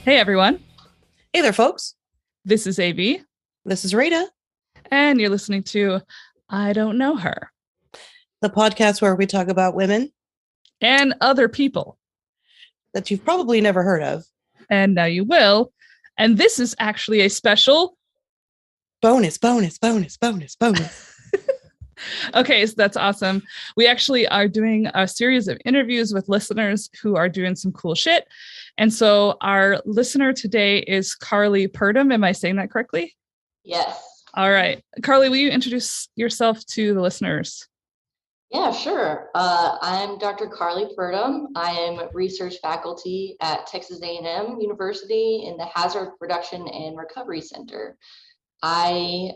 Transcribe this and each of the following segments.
Hey everyone, Hey there, folks. this is AB, This is Rita, and you're listening to I Don't Know Her the podcast where we talk about women and Other People. that you've probably never heard of. And now you will. And this is actually a special. Bonus, bonus, bonus, bonus, bonus. Okay, so that's awesome. We actually are doing a series of interviews with listeners who are doing some cool shit. And so our listener today is Carlee Purdum. Am I saying that correctly? Yes. All right. Carlee, will you introduce yourself to the listeners? Yeah, sure. I'm Dr. Carlee Purdum. I am research faculty at Texas A&M University in the Hazard Reduction and Recovery Center. I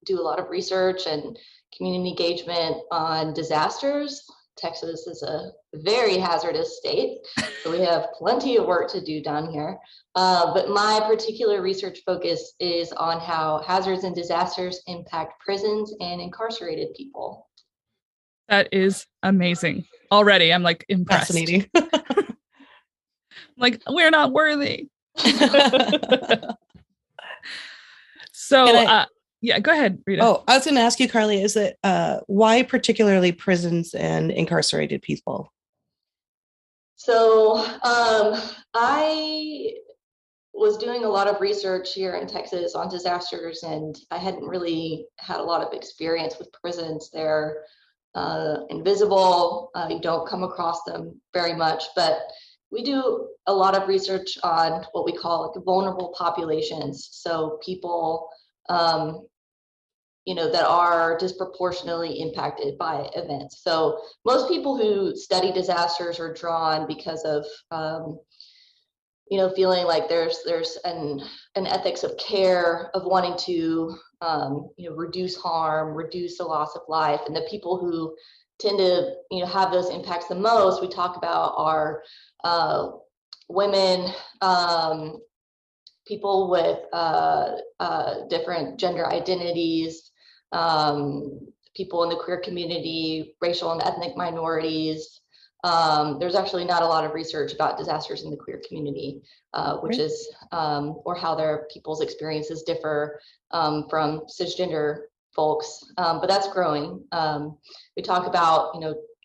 do a lot of research and community engagement on disasters. Texas is a very hazardous state, so we have plenty of work to do down here. But my particular research focus is on how hazards and disasters impact prisons and incarcerated people. That is amazing. Already, I'm like impressed. Fascinating. Like, we're not worthy. So, yeah, go ahead, Rita. Oh, I was going to ask you, Carlee, is it why particularly prisons and incarcerated people? So I was doing a lot of research here in Texas on disasters, and I hadn't really had a lot of experience with prisons. They're invisible. You don't come across them very much, but we do a lot of research on what we call like vulnerable populations. So people, that are disproportionately impacted by events. So most people who study disasters are drawn because of, feeling like there's an ethics of care, of wanting to, reduce harm, reduce the loss of life. And the people who tend to, have those impacts the most, we talk about are women, people with different gender identities, people in the queer community, racial and ethnic minorities. There's actually not a lot of research about disasters in the queer community, which is, or how their people's experiences differ from cisgender folks, but that's growing. We talk about,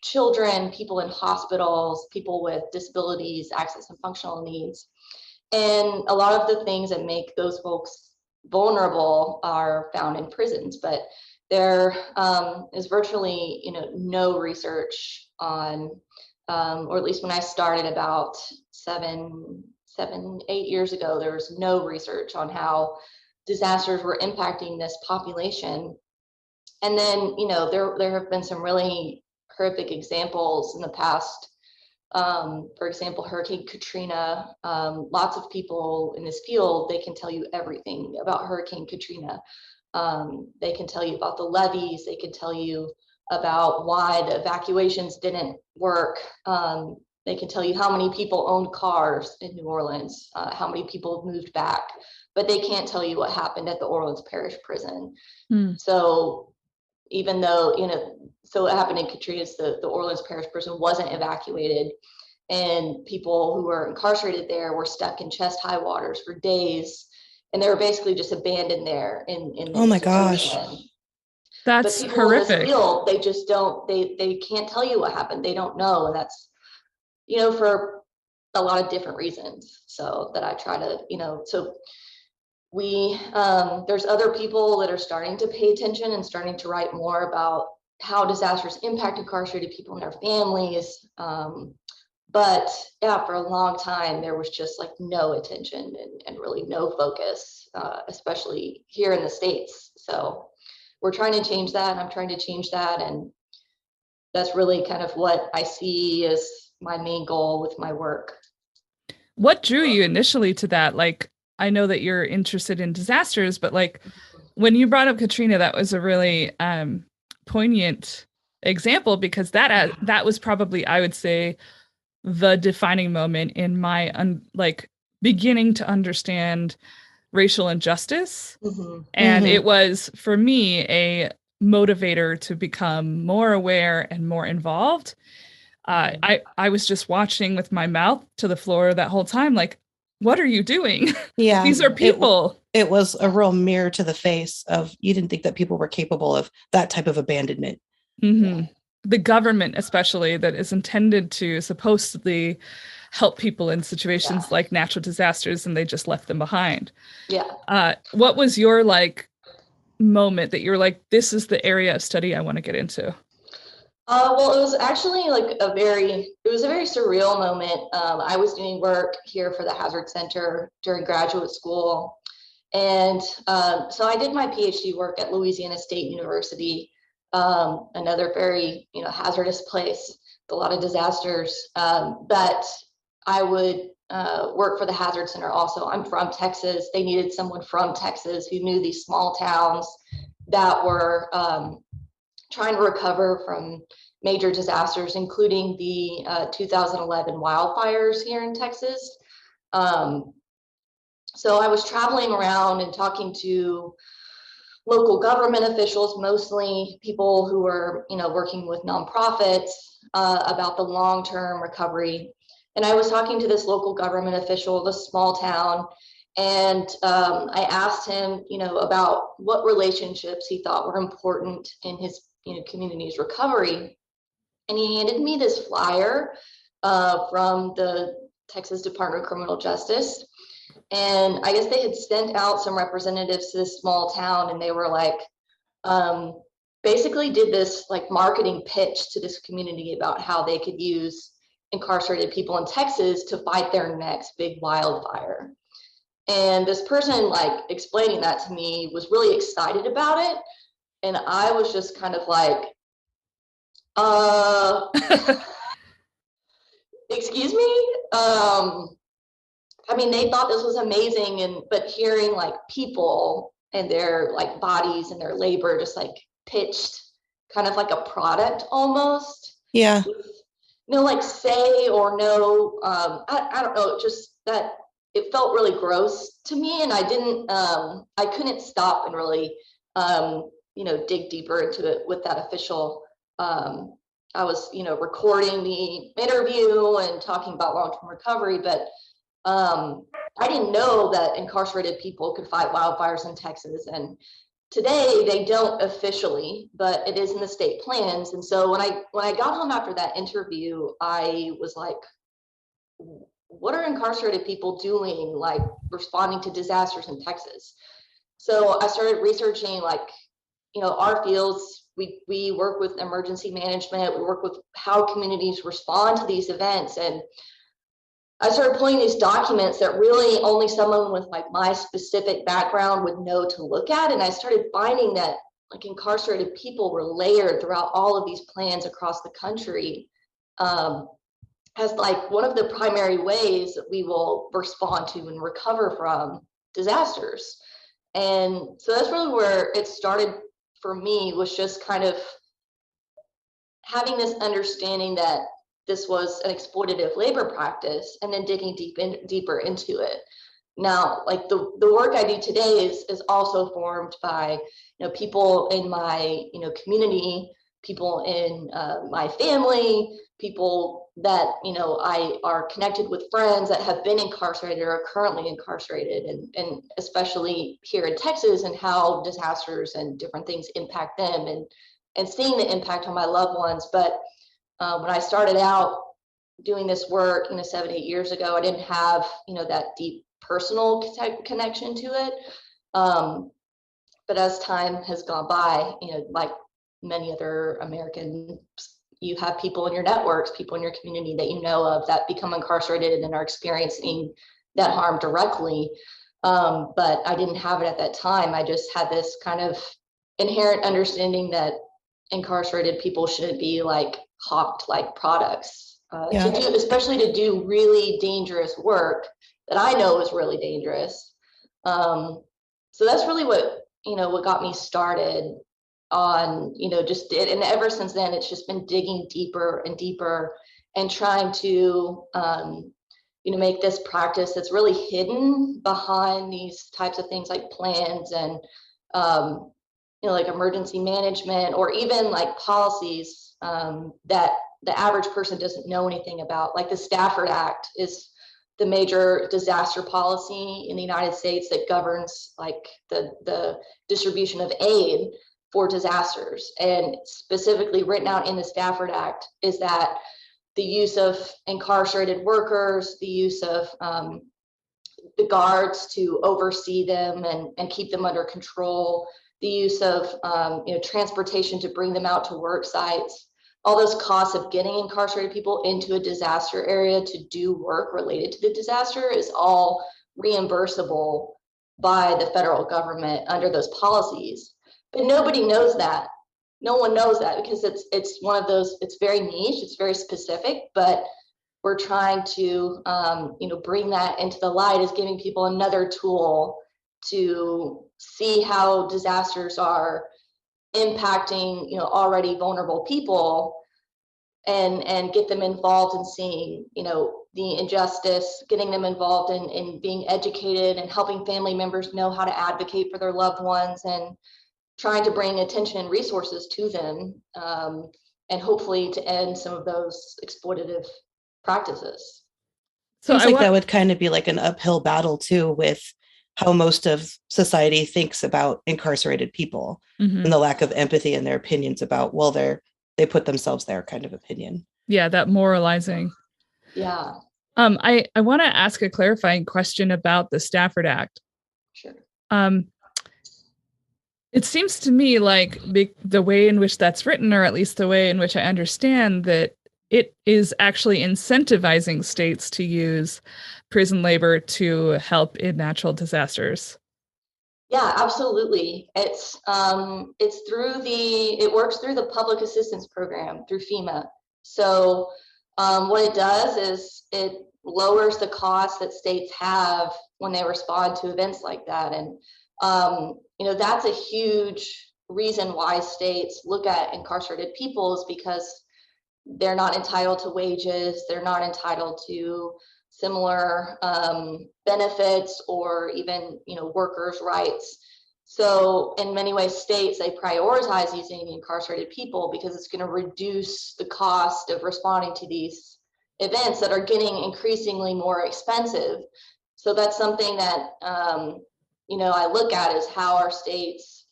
children, people in hospitals, people with disabilities, access and functional needs. And a lot of the things that make those folks vulnerable are found in prisons, but there is virtually, no research on, or at least when I started about 8 years ago, there was no research on how disasters were impacting this population. And then, there have been some really horrific examples in the past. For example, Hurricane Katrina, lots of people in this field, they can tell you everything about Hurricane Katrina. They can tell you about the levees, they can tell you about why the evacuations didn't work. They can tell you how many people owned cars in New Orleans, how many people moved back, but they can't tell you what happened at the Orleans Parish Prison. So even though, so what happened in Katrina is the Orleans Parish Prison wasn't evacuated, and people who were incarcerated there were stuck in chest high waters for days, and they were basically just abandoned there in Oh my gosh. That's but people horrific. In this field, they just don't, they can't tell you what happened. They don't know. And that's, for a lot of different reasons. So that I try to, so we, there's other people that are starting to pay attention and starting to write more about how disasters impact incarcerated people and their families. But yeah, for a long time, there was just like no attention and really no focus, especially here in the States. So we're trying to change that, and I'm trying to change that. And that's really kind of what I see as my main goal with my work. What drew you initially to that? Like, I know that you're interested in disasters, but like when you brought up Katrina, that was a really poignant example, because that was probably, I would say, the defining moment in my beginning to understand racial injustice. And it was, for me, a motivator to become more aware and more involved. I was just watching with my mouth to the floor that whole time, like, what are you doing? Yeah. These are people. It was a real mirror to the face of, you didn't think that people were capable of that type of abandonment. Mm-hmm. The government, especially, that is intended to supposedly help people in situations like natural disasters, and they just left them behind. What was your like moment that you were like, this is the area of study I want to get into? Well, it was actually like it was a very surreal moment. I was doing work here for the Hazard Center during graduate school. And so I did my PhD work at Louisiana State University, another very, hazardous place, with a lot of disasters. But I would work for the Hazard Center also. I'm from Texas. They needed someone from Texas who knew these small towns that were trying to recover from major disasters, including the 2011 wildfires here in Texas. So I was traveling around and talking to local government officials, mostly people who were, working with nonprofits about the long-term recovery. And I was talking to this local government official, this small town, and I asked him, about what relationships he thought were important in his, community's recovery. And he handed me this flyer from the Texas Department of Criminal Justice. And I guess they had sent out some representatives to this small town, and they were like, basically did this like marketing pitch to this community about how they could use incarcerated people in Texas to fight their next big wildfire. And this person, like, explaining that to me was really excited about it. And I was just kind of like, excuse me? I mean, they thought this was amazing, but hearing like people and their like bodies and their labor just like pitched kind of like a product almost. Yeah. No, like say or no, I don't know, just that it felt really gross to me, and I couldn't stop and really, dig deeper into it with that official. I was, recording the interview and talking about long-term recovery, but I didn't know that incarcerated people could fight wildfires in Texas. And today they don't officially, but it is in the state plans. And so when I got home after that interview, I was like, what are incarcerated people doing, like responding to disasters in Texas? So I started researching, like, our fields. We work with emergency management. We work with how communities respond to these events. And I started pulling these documents that really only someone with like my specific background would know to look at. And I started finding that like incarcerated people were layered throughout all of these plans across the country, as like one of the primary ways that we will respond to and recover from disasters. And so that's really where it started for me, was just kind of having this understanding that this was an exploitative labor practice, and then digging deeper into it. Now, like the work I do today is also formed by, people in my, community, people in my family, people that, I are connected with, friends that have been incarcerated or are currently incarcerated, and especially here in Texas, and how disasters and different things impact them, and seeing the impact on my loved ones. But when I started out doing this work, 7-8 years ago, I didn't have, that deep personal connection to it. But as time has gone by, like many other Americans, you have people in your networks, people in your community that you know of that become incarcerated and are experiencing that harm directly. But I didn't have it at that time. I just had this kind of inherent understanding that incarcerated people shouldn't be like hawked like products, especially to do really dangerous work that I know is really dangerous. So that's really what got me started on, just it. And ever since then, it's just been digging deeper and deeper and trying to, make this practice that's really hidden behind these types of things like plans and, like emergency management, or even like policies that the average person doesn't know anything about. Like the Stafford Act is the major disaster policy in the United States that governs like the distribution of aid for disasters. And specifically written out in the Stafford Act is that the use of incarcerated workers, the use of the guards to oversee them and keep them under control, the use of transportation to bring them out to work sites, all those costs of getting incarcerated people into a disaster area to do work related to the disaster is all reimbursable by the federal government under those policies. But nobody knows that. No one knows that because it's one of those, it's very niche, it's very specific, but we're trying to bring that into the light as giving people another tool to see how disasters are impacting already vulnerable people and get them involved in seeing the injustice, getting them involved in being educated and helping family members know how to advocate for their loved ones and trying to bring attention and resources to them and hopefully to end some of those exploitative practices. Seems like that would kind of be like an uphill battle too with how most of society thinks about incarcerated people and the lack of empathy in their opinions about, well, they put themselves there kind of opinion. Yeah, that moralizing. Yeah. I want to ask a clarifying question about the Stafford Act. Sure. It seems to me like the way in which that's written, or at least the way in which I understand that it is actually incentivizing states to use prison labor to help in natural disasters. Yeah, absolutely. It works through the public assistance program through FEMA. So what it does is it lowers the costs that states have when they respond to events like that. And that's a huge reason why states look at incarcerated people is because they're not entitled to wages, they're not entitled to similar benefits or even workers' rights. So in many ways, states, they prioritize using incarcerated people because it's going to reduce the cost of responding to these events that are getting increasingly more expensive. So that's something that I look at is how are states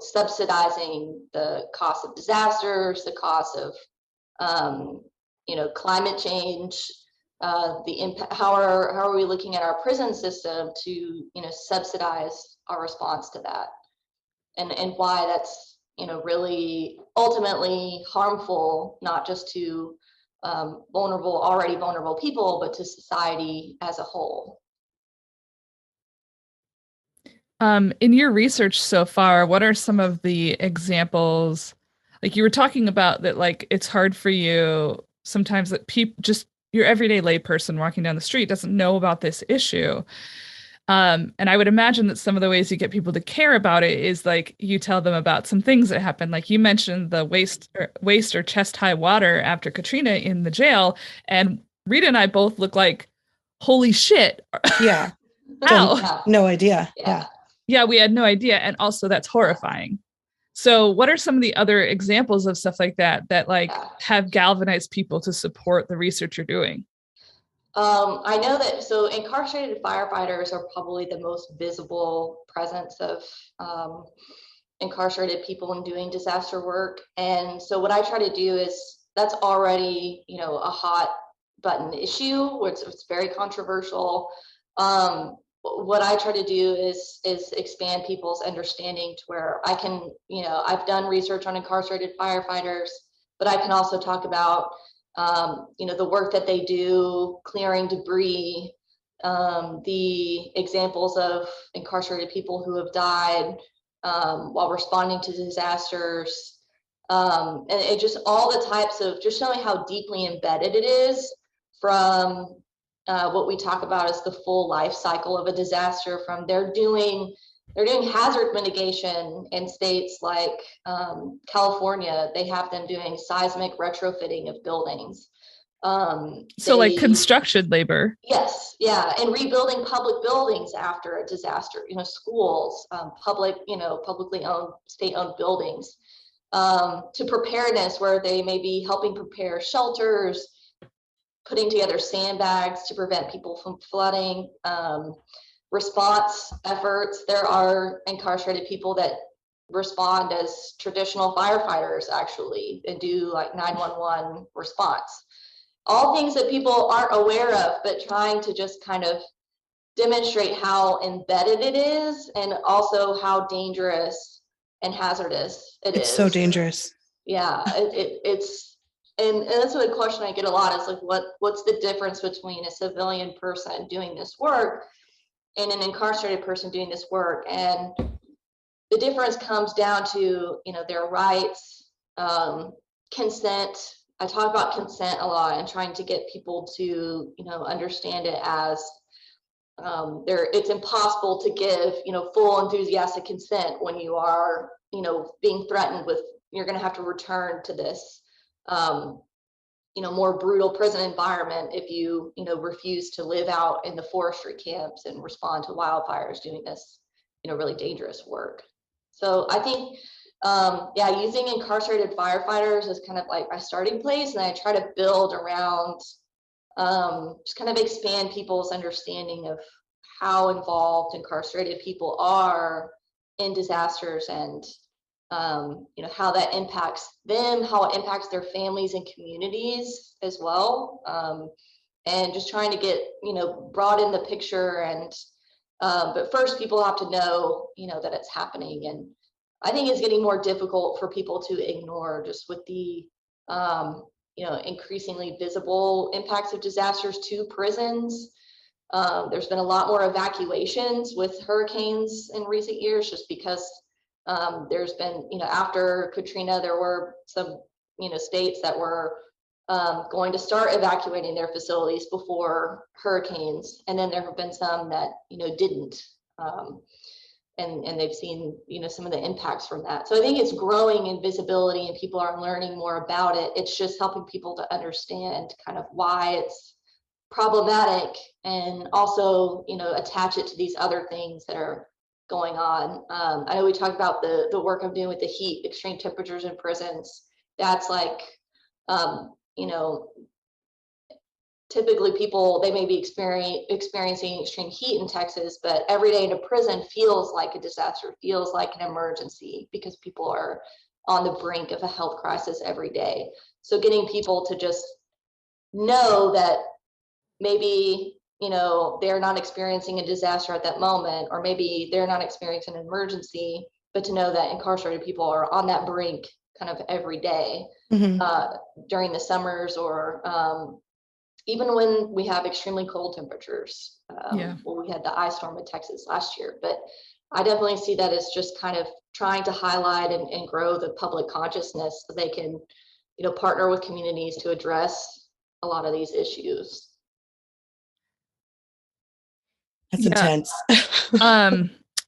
subsidizing the cost of disasters, the cost of climate change, the impact. How are we looking at our prison system to subsidize our response to that, and why that's really ultimately harmful, not just to already vulnerable people, but to society as a whole. In your research so far, what are some of the examples? Like you were talking about that, like it's hard for you sometimes that people, just your everyday lay person walking down the street doesn't know about this issue. And I would imagine that some of the ways you get people to care about it is like you tell them about some things that happened. Like you mentioned the waist or chest high water after Katrina in the jail. And Rita and I both look like, holy shit. Yeah. No idea. Yeah. Yeah, we had no idea. And also that's horrifying. So what are some of the other examples of stuff like that have galvanized people to support the research you're doing? I know that, so incarcerated firefighters are probably the most visible presence of incarcerated people in doing disaster work. And so what I try to do is, that's already, a hot button issue, where it's very controversial. What I try to do is expand people's understanding to where I can, I've done research on incarcerated firefighters, but I can also talk about, the work that they do, clearing debris, the examples of incarcerated people who have died while responding to disasters, and it just all the types of, just showing how deeply embedded it is from what we talk about as the full life cycle of a disaster. From they're doing hazard mitigation in states like California. They have them doing seismic retrofitting of buildings. So like construction labor. Yes, yeah, and rebuilding public buildings after a disaster. Schools, publicly owned, state-owned buildings, to preparedness, where they may be helping prepare shelters, putting together sandbags to prevent people from flooding, response efforts. There are incarcerated people that respond as traditional firefighters actually and do like 911 response. All things that people aren't aware of, but trying to just kind of demonstrate how embedded it is and also how dangerous and hazardous it's so dangerous. Yeah, it's and that's a question I get a lot is like what's the difference between a civilian person doing this work and an incarcerated person doing this work? And the difference comes down to, you know, their rights, consent. I talk about consent a lot and trying to get people to, you know, understand it as it's impossible to give, you know, full enthusiastic consent when you are, you know, being threatened with, you're going to have to return to this, you know, more brutal prison environment if you, you know, refuse to live out in the forestry camps and respond to wildfires doing this, you know, really dangerous work. So I think, yeah, using incarcerated firefighters is kind of like my starting place, and I try to build around, just kind of expand people's understanding of how involved incarcerated people are in disasters and, you know, how that impacts them, how it impacts their families and communities as well. And just trying to get, you know, broaden the picture. And, but first people have to know, you know, that it's happening. And I think it's getting more difficult for people to ignore just with the, you know, increasingly visible impacts of disasters to prisons. There's been a lot more evacuations with hurricanes in recent years, just because there's been, you know, after Katrina, there were some, you know, states that were going to start evacuating their facilities before hurricanes. And then there have been some that, you know, didn't. And they've seen, you know, some of the impacts from that. So I think it's growing in visibility and people are learning more about it. It's just helping people to understand kind of why it's problematic and also, you know, attach it to these other things that are going on. I know we talked about the work I'm doing with the heat, extreme temperatures in prisons. That's like, you know, typically people, they may be experiencing extreme heat in Texas, but every day in a prison feels like a disaster, feels like an emergency because people are on the brink of a health crisis every day. So getting people to just know that maybe, you know, they're not experiencing a disaster at that moment, or maybe they're not experiencing an emergency, but to know that incarcerated people are on that brink kind of every day, during the summers or even when we have extremely cold temperatures. Well, we had the ice storm in Texas last year, but I definitely see that as just kind of trying to highlight and grow the public consciousness so they can, you know, partner with communities to address a lot of these issues. That's intense.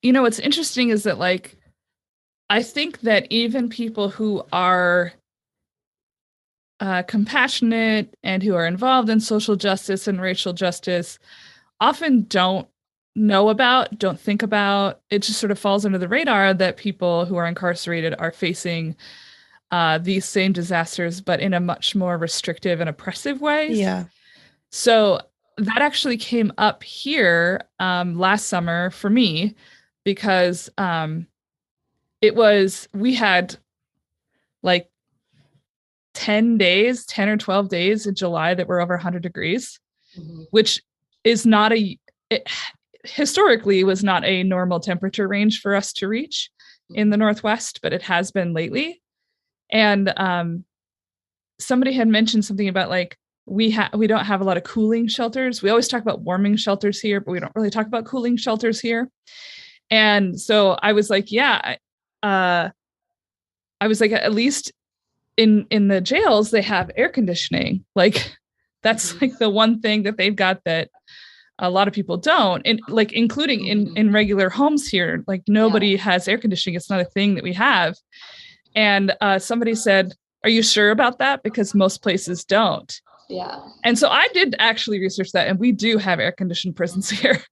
You know, what's interesting is that, like, I think that even people who are compassionate and who are involved in social justice and racial justice often don't know about, don't think about, it just sort of falls under the radar that people who are incarcerated are facing these same disasters, but in a much more restrictive and oppressive way. Yeah. So that actually came up here last summer for me because we had like 10 or 12 days in July that were over 100 degrees, which is not historically was not a normal temperature range for us to reach in the Northwest, but it has been lately. And somebody had mentioned something about like, we don't have a lot of cooling shelters. We always talk about warming shelters here, but we don't really talk about cooling shelters here. And so I was like, at least in the jails, they have air conditioning. Like that's like the one thing that they've got that a lot of people don't. And like, including in regular homes here, like nobody has air conditioning. It's not a thing that we have. And somebody said, are you sure about that? Because most places don't. Yeah. And so I did actually research that, and we do have air-conditioned prisons here,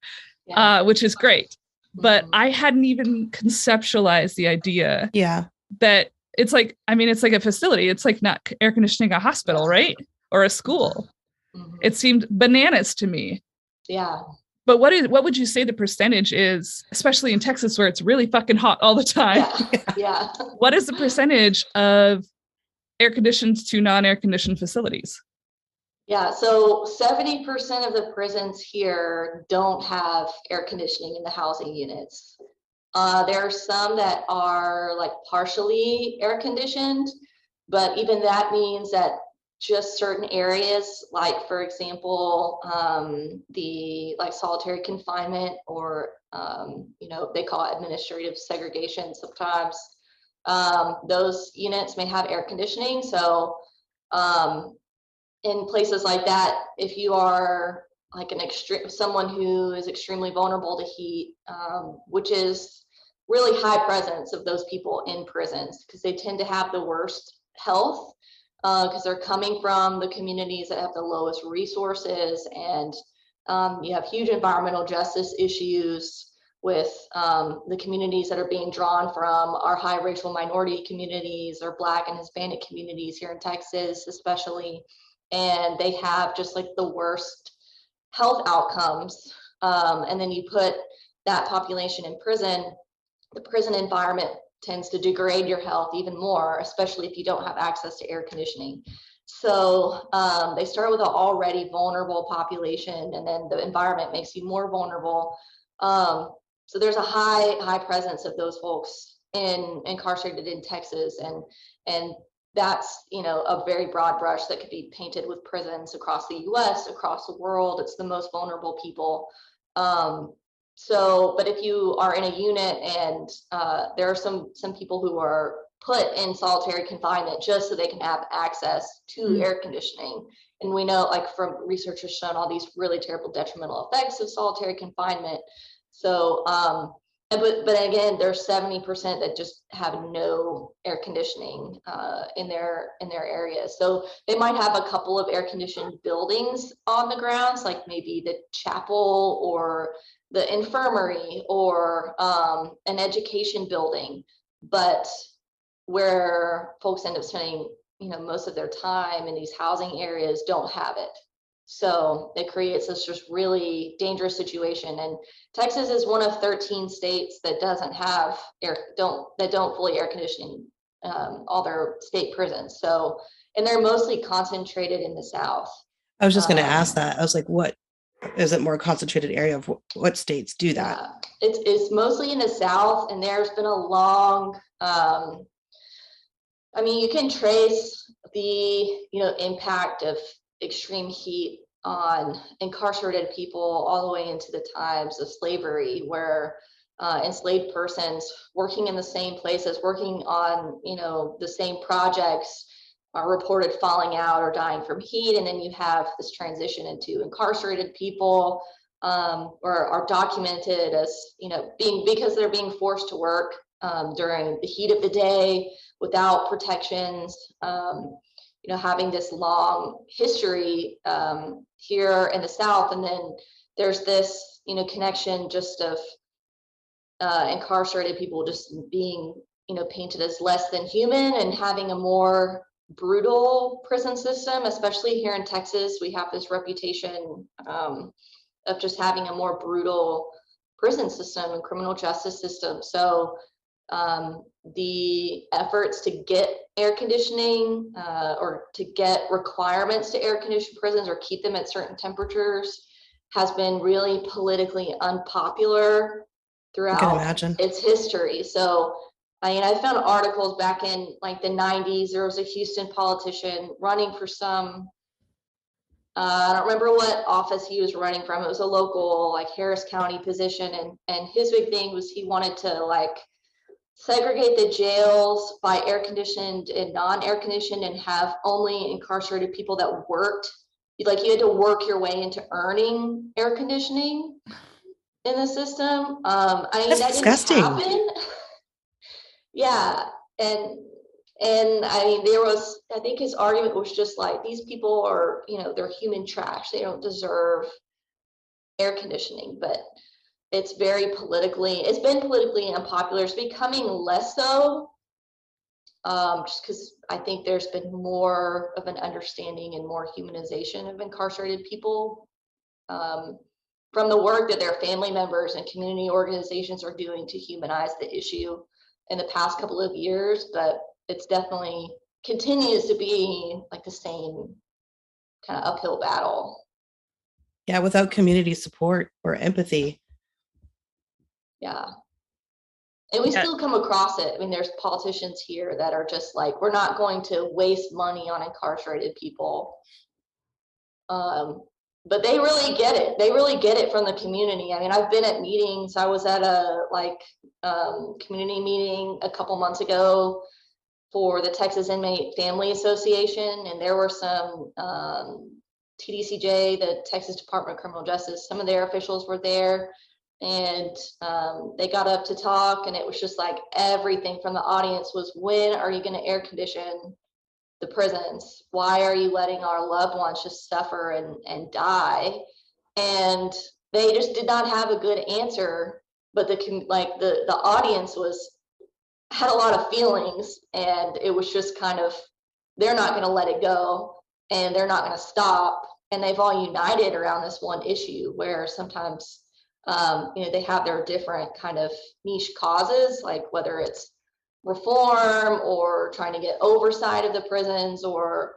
which is great. But I hadn't even conceptualized the idea that it's like, I mean, it's like a facility. It's like not air conditioning a hospital, right? Or a school. It seemed bananas to me. Yeah. But what would you say the percentage is, especially in Texas where it's really fucking hot all the time? Yeah. What is the percentage of air conditioned to non-air conditioned facilities? Yeah, so 70% of the prisons here don't have air conditioning in the housing units. There are some that are like partially air conditioned, but even that means that just certain areas, like for example, the like solitary confinement, or they call it administrative segregation sometimes. Those units may have air conditioning. So in places like that, if you are like someone who is extremely vulnerable to heat, which is really high presence of those people in prisons, because they tend to have the worst health, because they're coming from the communities that have the lowest resources, and you have huge environmental justice issues with the communities that are being drawn from our high racial minority communities, or Black and Hispanic communities here in Texas especially. And they have just like the worst health outcomes. And then you put that population in prison, the prison environment tends to degrade your health even more, especially if you don't have access to air conditioning. So they start with an already vulnerable population, and then the environment makes you more vulnerable. So there's a high presence of those folks incarcerated in Texas, and that's, a very broad brush that could be painted with prisons across the US, across the world. It's the most vulnerable people. But if you are in a unit, and there are some people who are put in solitary confinement just so they can have access to air conditioning. And we know, like from research has shown, all these really terrible detrimental effects of solitary confinement. So but again, there's 70% that just have no air conditioning in their areas. So they might have a couple of air conditioned buildings on the grounds, like maybe the chapel or the infirmary, or an education building. But where folks end up spending, most of their time in these housing areas don't have it. So it creates this just really dangerous situation. And Texas is one of 13 states that doesn't have don't fully air conditioning all their state prisons. So, and they're mostly concentrated in the South. I was just going to ask that. I was like, what is it, more concentrated area of what states do that? Yeah, it's mostly in the South, and there's been a long, you can trace the impact of extreme heat on incarcerated people all the way into the times of slavery, where enslaved persons working in the same places, working on the same projects, are reported falling out or dying from heat. And then you have this transition into incarcerated people, or are documented as because they're being forced to work during the heat of the day without protections. Having this long history here in the South. And then there's this, connection just of incarcerated people just being, painted as less than human, and having a more brutal prison system, especially here in Texas. We have this reputation of just having a more brutal prison system and criminal justice system. So the efforts to get air conditioning or to get requirements to air condition prisons or keep them at certain temperatures has been really politically unpopular throughout its history. So I found articles back in like the 90s. There was a Houston politician running for some I don't remember what office he was running from. It was a local, like Harris County position, and his big thing was he wanted to like segregate the jails by air conditioned and non-air conditioned, and have only incarcerated people that worked. Like you had to work your way into earning air conditioning in the system. That's that disgusting. Didn't happen. Yeah, and there was, I think his argument was just like, these people are, they're human trash. They don't deserve air conditioning. But it's been politically unpopular. It's becoming less so just because I think there's been more of an understanding and more humanization of incarcerated people, from the work that their family members and community organizations are doing to humanize the issue in the past couple of years. But it's definitely continues to be like the same kind of uphill battle. Yeah, without community support or empathy. Yeah. And we still come across it. I mean, there's politicians here that are just like, we're not going to waste money on incarcerated people. But they really get it. They really get it from the community. I mean, I've been at meetings. I was at a community meeting a couple months ago for the Texas Inmate Family Association, and there were some TDCJ, the Texas Department of Criminal Justice, some of their officials were there, and they got up to talk, and it was just like everything from the audience was, when are you going to air condition the prisons? Why are you letting our loved ones just suffer and die? And they just did not have a good answer, but the audience had a lot of feelings, and it was just kind of, they're not going to let it go, and they're not going to stop, and they've all united around this one issue, where sometimes they have their different kind of niche causes, like whether it's reform or trying to get oversight of the prisons, or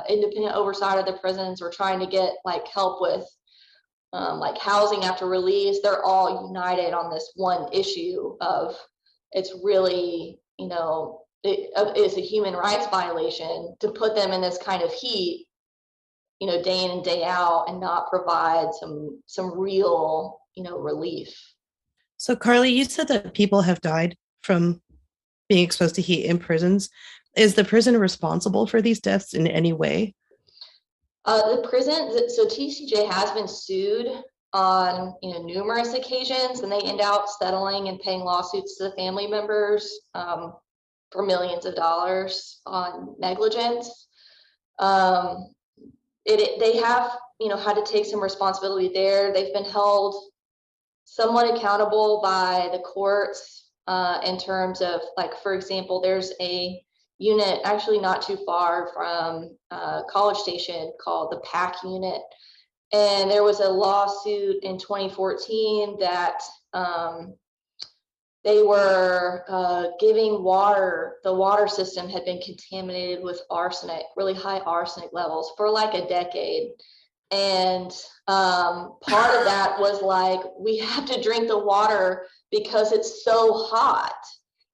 independent oversight of the prisons, or trying to get like help with like housing after release. They're all united on this one issue of, it's really, it's a human rights violation to put them in this kind of heat, day in and day out, and not provide some real, relief. So Carlee, you said that people have died from being exposed to heat in prisons. Is the prison responsible for these deaths in any way? The prison, so TCJ has been sued on numerous occasions, and they end up settling and paying lawsuits to the family members for millions of dollars on negligence. They have had to take some responsibility there. They've been held somewhat accountable by the courts in terms of, like, for example, there's a unit actually not too far from College Station called the PAC unit. And there was a lawsuit in 2014 that they were giving water, the water system had been contaminated with arsenic, really high arsenic levels for like a decade. And part of that was like, we have to drink the water because it's so hot.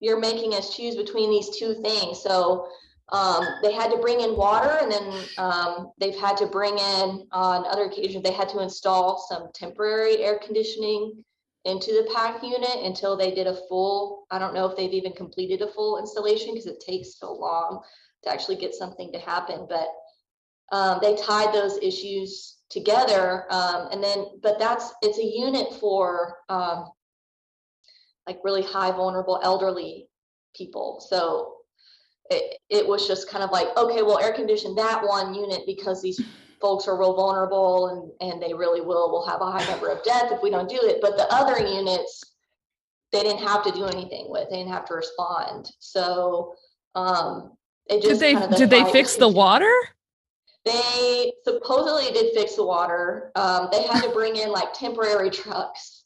You're making us choose between these two things. So they had to bring in water, and then they've had to bring in, on other occasions, they had to install some temporary air conditioning into the PAC unit until they did a full, I don't know if they've even completed a full installation because it takes so long to actually get something to happen. But they tied those issues together. It's a unit for like really high vulnerable elderly people. So it was just kind of like, okay, well, air condition that one unit because these folks are real vulnerable, and they really will have a high number of deaths if we don't do it. But the other units, they didn't have to do anything with. They didn't have to respond. So it just did they fix the water? They supposedly did fix the water. They had to bring in like temporary trucks,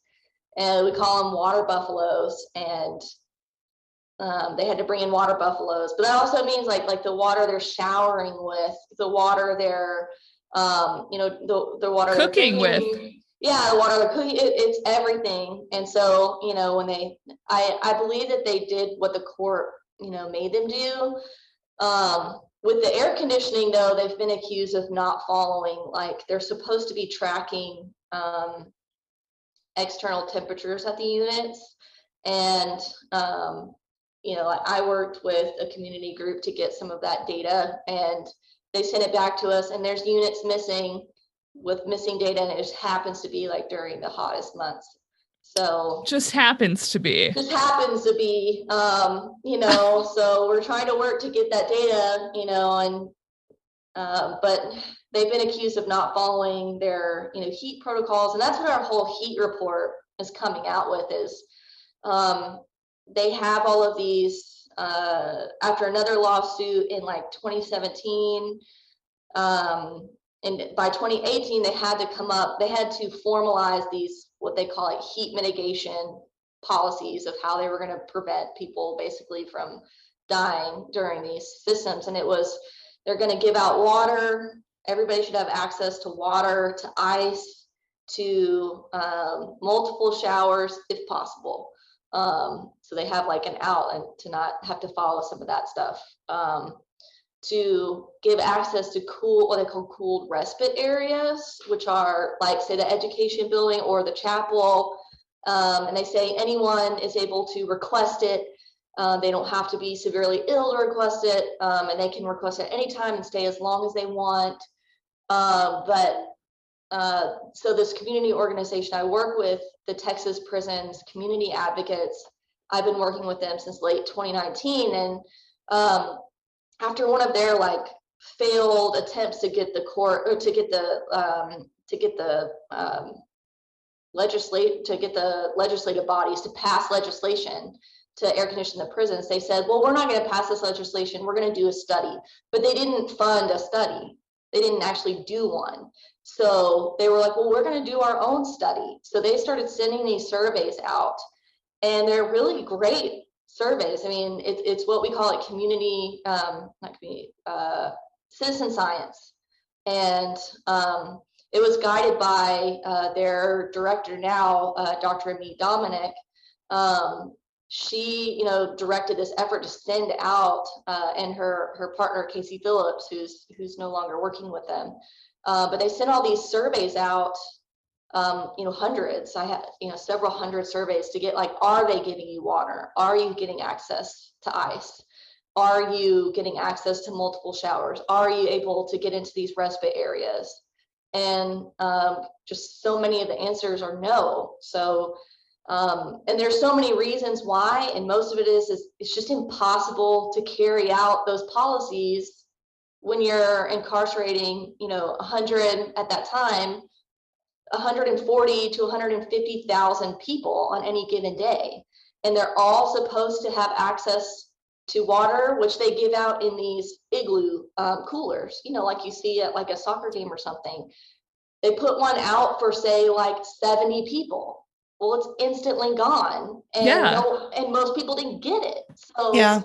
and we call them water buffaloes, and they had to bring in water buffaloes. But that also means like the water they're showering with, the water they're the water cooking with. Yeah, the water they're cooking, it's everything. And so when I believe that they did what the court made them do. With the air conditioning, though, they've been accused of not following, like, they're supposed to be tracking external temperatures at the units. And, I worked with a community group to get some of that data, and they sent it back to us, and there's units missing with missing data, and it just happens to be like during the hottest months. So just happens to be, so we're trying to work to get that data, but they've been accused of not following their, heat protocols. And that's what our whole heat report is coming out with is, they have all of these after another lawsuit in like 2017, and by 2018, they had to formalize these, what they call like heat mitigation policies of how they were going to prevent people basically from dying during these systems. And they're going to give out water. Everybody should have access to water, to ice, to multiple showers if possible. So they have like an out and to not have to follow some of that stuff. To give access to what they call cooled respite areas, which are like, say, the education building or the chapel. And they say anyone is able to request it. They don't have to be severely ill to request it, and they can request it anytime and stay as long as they want. So this community organization I work with, the Texas Prisons Community Advocates, I've been working with them since late 2019. And after one of their like failed attempts to get the court or to get the legislative bodies to pass legislation to air condition the prisons, they said, well, we're not going to pass this legislation. We're going to do a study. But they didn't fund a study. They didn't actually do one. So they were like, well, we're going to do our own study. So they started sending these surveys out, and they're really great surveys. I mean, it's what we call it citizen science. And it was guided by their director now, Dr. Amit Dominic. She, directed this effort to send out, and her partner, Casey Phillips, who's no longer working with them. But they sent all these surveys out, hundreds. I had, several hundred surveys to get like, are they giving you water? Are you getting access to ice? Are you getting access to multiple showers? Are you able to get into these respite areas? And just so many of the answers are no. So, and there's so many reasons why, and most of it is it's just impossible to carry out those policies when you're incarcerating, 100 at that time, 140 to 150,000 people on any given day. And they're all supposed to have access to water, which they give out in these igloo coolers, like you see at like a soccer game or something. They put one out for, say, like 70 people. Well, it's instantly gone. And and most people didn't get it. So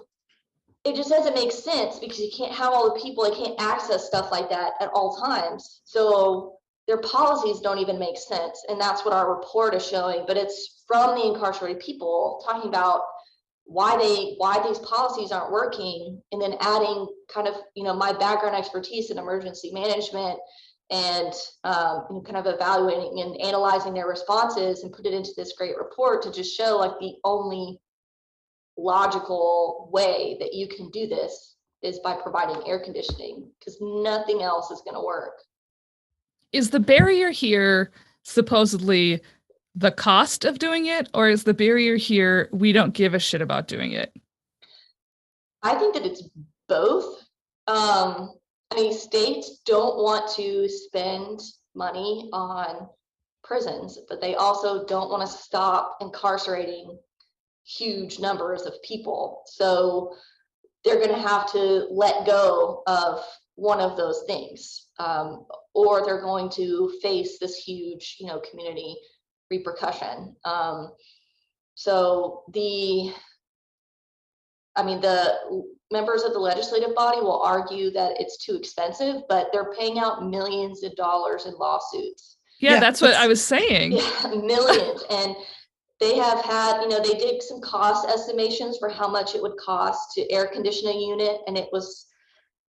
it just doesn't make sense because you can't have all the people, they can't access stuff like that at all times. So their policies don't even make sense. And that's what our report is showing. But it's from the incarcerated people talking about why these policies aren't working, and then adding kind of, my background expertise in emergency management and kind of evaluating and analyzing their responses and put it into this great report to just show like the only logical way that you can do this is by providing air conditioning, because nothing else is going to work. Is the barrier here supposedly the cost of doing it, or is the barrier here we don't give a shit about doing it? I think that it's both. States don't want to spend money on prisons, but they also don't want to stop incarcerating huge numbers of people. So they're going to have to let go of one of those things, or they're going to face this huge, community repercussion. So the members of the legislative body will argue that it's too expensive, but they're paying out millions of dollars in lawsuits. Yeah, that's what I was saying. Yeah, millions. And they have had, they did some cost estimations for how much it would cost to air condition a unit, and it was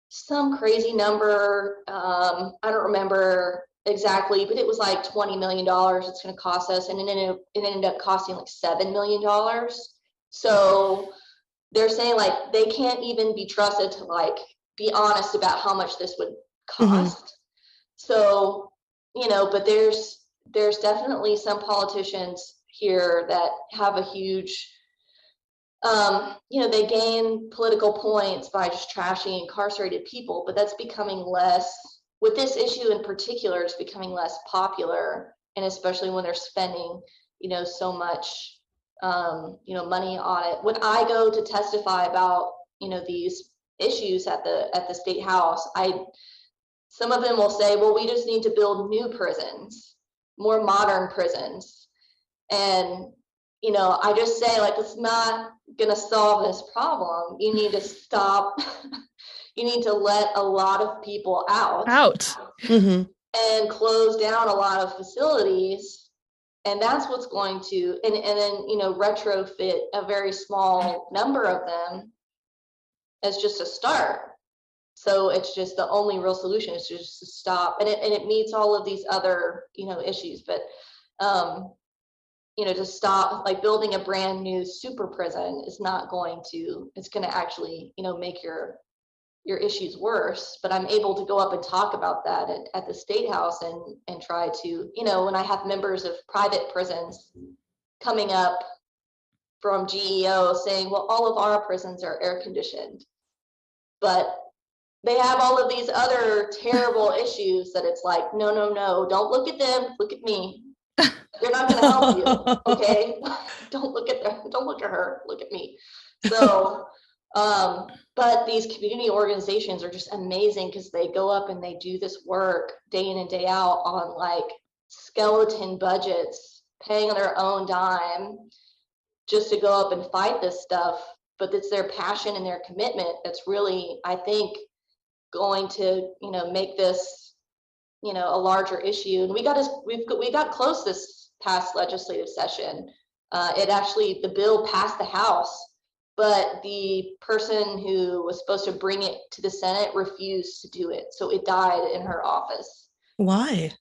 some crazy number. I don't remember exactly, but it was like $20 million it's going to cost us, and it ended up costing like $7 million. So they're saying like they can't even be trusted to like be honest about how much this would cost. Mm-hmm. So, but there's definitely some politicians here that have a huge, they gain political points by just trashing incarcerated people, but that's becoming less, with this issue in particular, it's becoming less popular. And especially when they're spending, so much money on it. When I go to testify about, these issues at the state house, some of them will say, well, we just need to build new prisons, more modern prisons. And, I just say, like, it's not going to solve this problem. You need to stop. You need to let a lot of people out. Mm-hmm. And close down a lot of facilities. And that's what's going to, and then, retrofit a very small number of them as just a start. So it's just the only real solution is just to stop. And it meets all of these other, issues. But, to stop, like, building a brand new super prison is not going to, it's going to actually, make your issues worse. But I'm able to go up and talk about that at the state house and try to, when I have members of private prisons coming up from GEO saying, well, all of our prisons are air conditioned, but they have all of these other terrible issues that it's like, no, don't look at them, look at me. They're not going to help you. Okay. Don't look at them. Don't look at her. Look at me. So, but these community organizations are just amazing because they go up and they do this work day in and day out on, like, skeleton budgets, paying on their own dime just to go up and fight this stuff. But it's their passion and their commitment that's really, I think, going to, make this, a larger issue. And we got close this past legislative session. The bill passed the House, but the person who was supposed to bring it to the Senate refused to do it. So it died in her office. Why?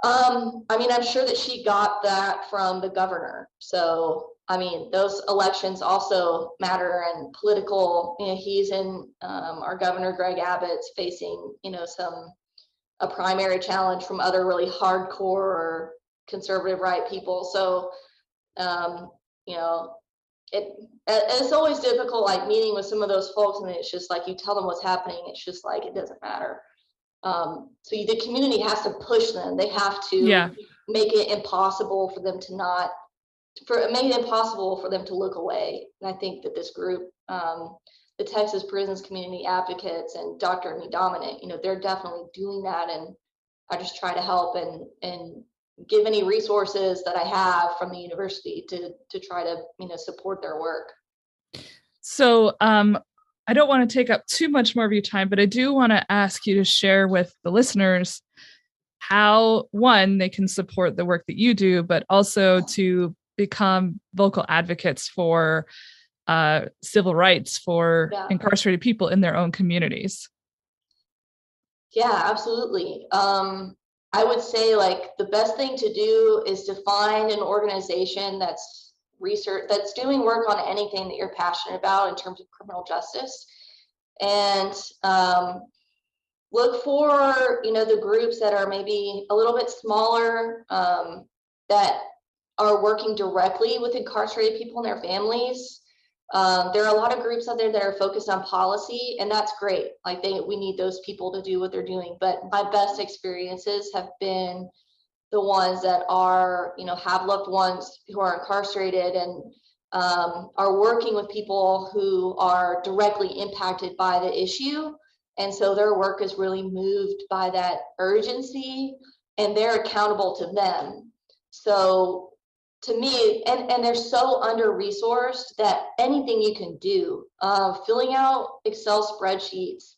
I'm sure that she got that from the governor. So, those elections also matter, and political, he's in, our governor, Greg Abbott's facing, a primary challenge from other really hardcore or conservative right people. So, it's always difficult, like, meeting with some of those folks, and it's just like, you tell them what's happening, it's just like, it doesn't matter. So the community has to push them. They have to make it impossible for them to look away. And I think that this group, the Texas Prisons Community Advocates and Dr. Dominic, they're definitely doing that. And I just try to help and give any resources that I have from the university to try to, support their work. So I don't want to take up too much more of your time, but I do want to ask you to share with the listeners how, one, they can support the work that you do, but also to become vocal advocates for civil rights for incarcerated people in their own communities. Yeah, absolutely. I would say, like, the best thing to do is to find an organization that's doing work on anything that you're passionate about in terms of criminal justice, and look for, the groups that are maybe a little bit smaller, that are working directly with incarcerated people and their families. There are a lot of groups out there that are focused on policy, and that's great. Like, we need those people to do what they're doing. But my best experiences have been the ones that are, have loved ones who are incarcerated and are working with people who are directly impacted by the issue. And so their work is really moved by that urgency, and they're accountable to them. So to me, and they're so under-resourced that anything you can do, filling out Excel spreadsheets,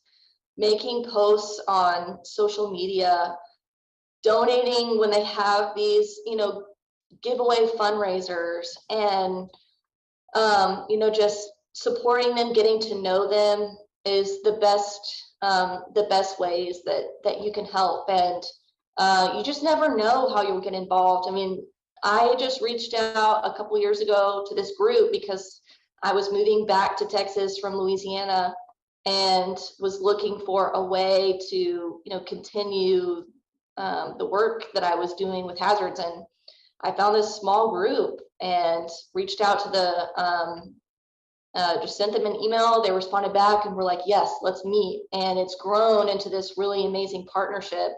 making posts on social media, donating when they have these, giveaway fundraisers, and, just supporting them, getting to know them is the best ways that you can help. And you just never know how you'll get involved. I just reached out a couple years ago to this group because I was moving back to Texas from Louisiana and was looking for a way to, continue the work that I was doing with hazards. And I found this small group and reached out to just sent them an email. They responded back and were like, yes, let's meet. And it's grown into this really amazing partnership.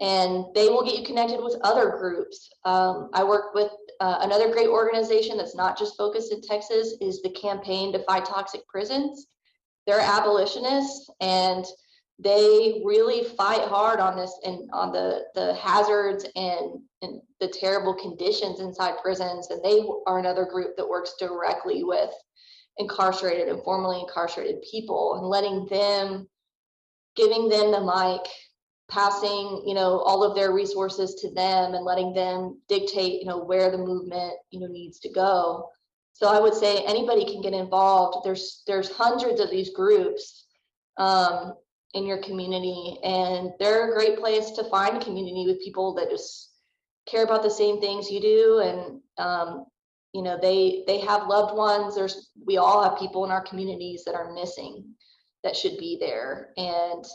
and they will get you connected with other groups. I work with another great organization that's not just focused in Texas, is the Campaign to Fight Toxic Prisons. They're abolitionists, and they really fight hard on this and on the hazards and the terrible conditions inside prisons. And they are another group that works directly with incarcerated and formerly incarcerated people, and giving them the mic, passing, all of their resources to them, and letting them dictate, where the movement, needs to go. So I would say anybody can get involved. There's hundreds of these groups in your community, and they're a great place to find community with people that just care about the same things you do. And they have loved ones. We all have people in our communities that are missing, that should be there, and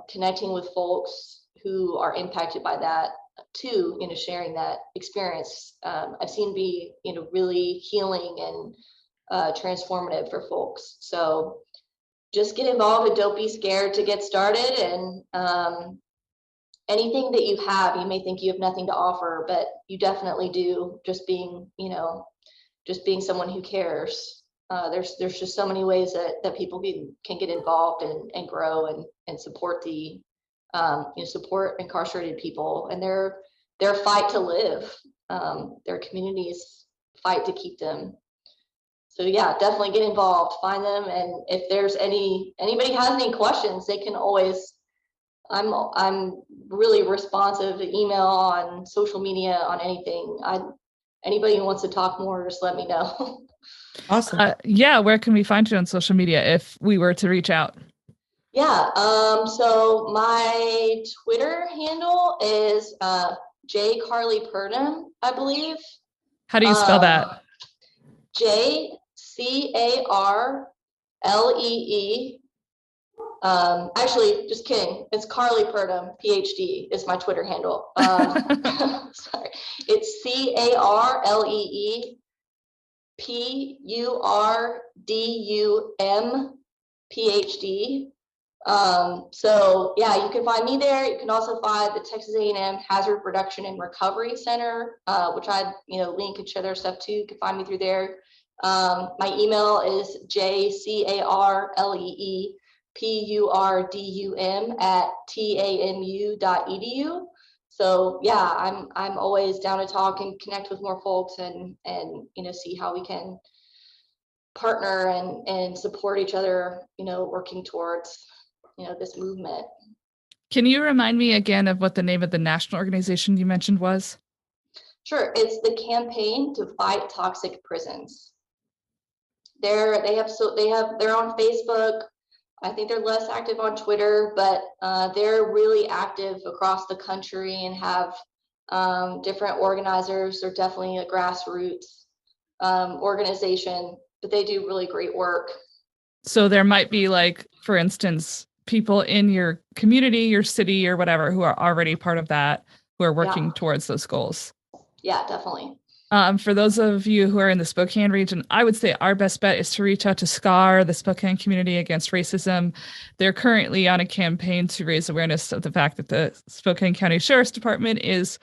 connecting with folks who are impacted by that too, sharing that experience, I've seen be, really healing and transformative for folks. So just get involved and don't be scared to get started. And anything that you have, you may think you have nothing to offer, but you definitely do. Just being someone who cares. There's just so many ways that people can get involved and grow and support support incarcerated people and their fight to live, their communities fight to keep them. So yeah, definitely get involved, find them, and if there's anybody has any questions, they can always. I'm really responsive to email, on social media, on anything. Anybody who wants to talk more, just let me know. Awesome. Yeah, where can we find you on social media if we were to reach out? Yeah, so my Twitter handle is J Carlee Purdum, I believe. How do you spell that? JCarlee. Actually, just kidding. It's Carlee Purdum, PhD is my Twitter handle. Sorry, it's CarleePurdum, PhD. So yeah, you can find me there. You can also find the Texas A&M Hazard Reduction and Recovery Center, which I link and share their stuff too. You can find me through there. My email is jcarleepurdum@tamu.edu. So yeah, I'm always down to talk and connect with more folks and see how we can partner and support each other, working towards this movement. Can you remind me again of what the name of the national organization you mentioned was? Sure, it's the Campaign to Fight Toxic Prisons. They're on Facebook. I think they're less active on Twitter, but they're really active across the country and have different organizers. They're definitely a grassroots organization, but they do really great work. So there might be, like, for instance, people in your community, your city, or whatever, who are already part of that, who are working towards those goals. Yeah, definitely. For those of you who are in the Spokane region, I would say our best bet is to reach out to SCAR, the Spokane Community Against Racism. They're currently on a campaign to raise awareness of the fact that the Spokane County Sheriff's Department is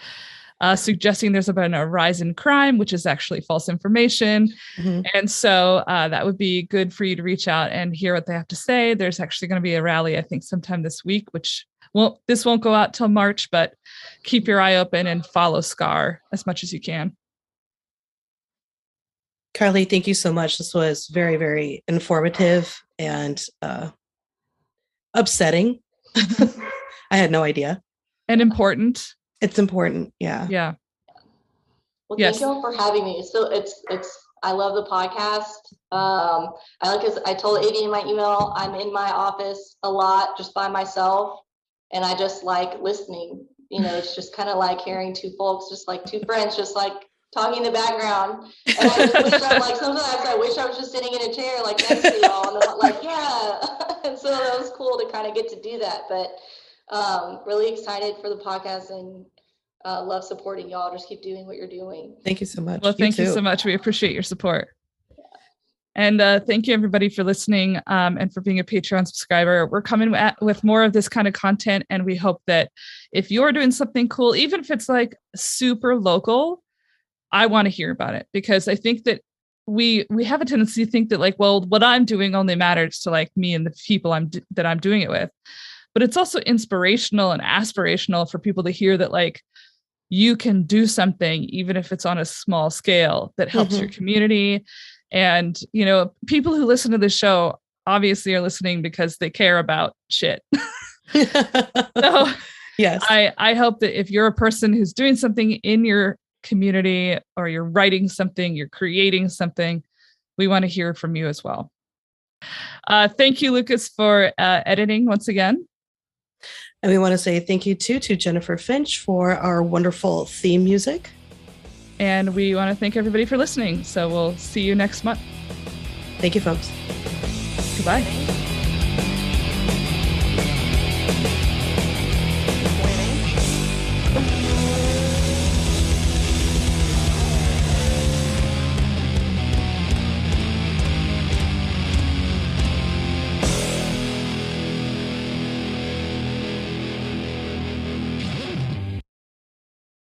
suggesting there's been a rise in crime, which is actually false information. Mm-hmm. And so that would be good for you to reach out and hear what they have to say. There's actually going to be a rally, I think, sometime this week, this won't go out till March, but keep your eye open and follow SCAR as much as you can. Carlee, thank you so much. This was very, very informative and upsetting. I had no idea. And important. It's important. Yeah. Yeah. Well, thank you all for having me. So I love the podcast. I told Avi in my email, I'm in my office a lot just by myself, and I just like listening. It's just kind of like hearing two folks, just like two friends, just like talking in the background. And I just wish sometimes I wish I was just sitting in a chair like next to y'all, and I'm like, yeah. And so that was cool to kind of get to do that. But really excited for the podcast and love supporting y'all. Just keep doing what you're doing. Thank you so much. Well, thank you so much. We appreciate your support. And thank you, everybody, for listening and for being a Patreon subscriber. We're coming with more of this kind of content. And we hope that if you're doing something cool, even if it's like super local, I want to hear about it, because I think that we have a tendency to think that like, well, what I'm doing only matters to like me and the people that I'm doing it with. But it's also inspirational and aspirational for people to hear that like you can do something, even if it's on a small scale, that helps your community. And, you know, people who listen to this show obviously are listening because they care about shit. So yes, I hope that if you're a person who's doing something in your community, or you're writing something, you're creating something, we want to hear from you as well. Thank you, Lucas, for editing once again. And we want to say thank you to Jennifer Finch for our wonderful theme music. And we want to thank everybody for listening. So we'll see you next month. Thank you, folks. Goodbye.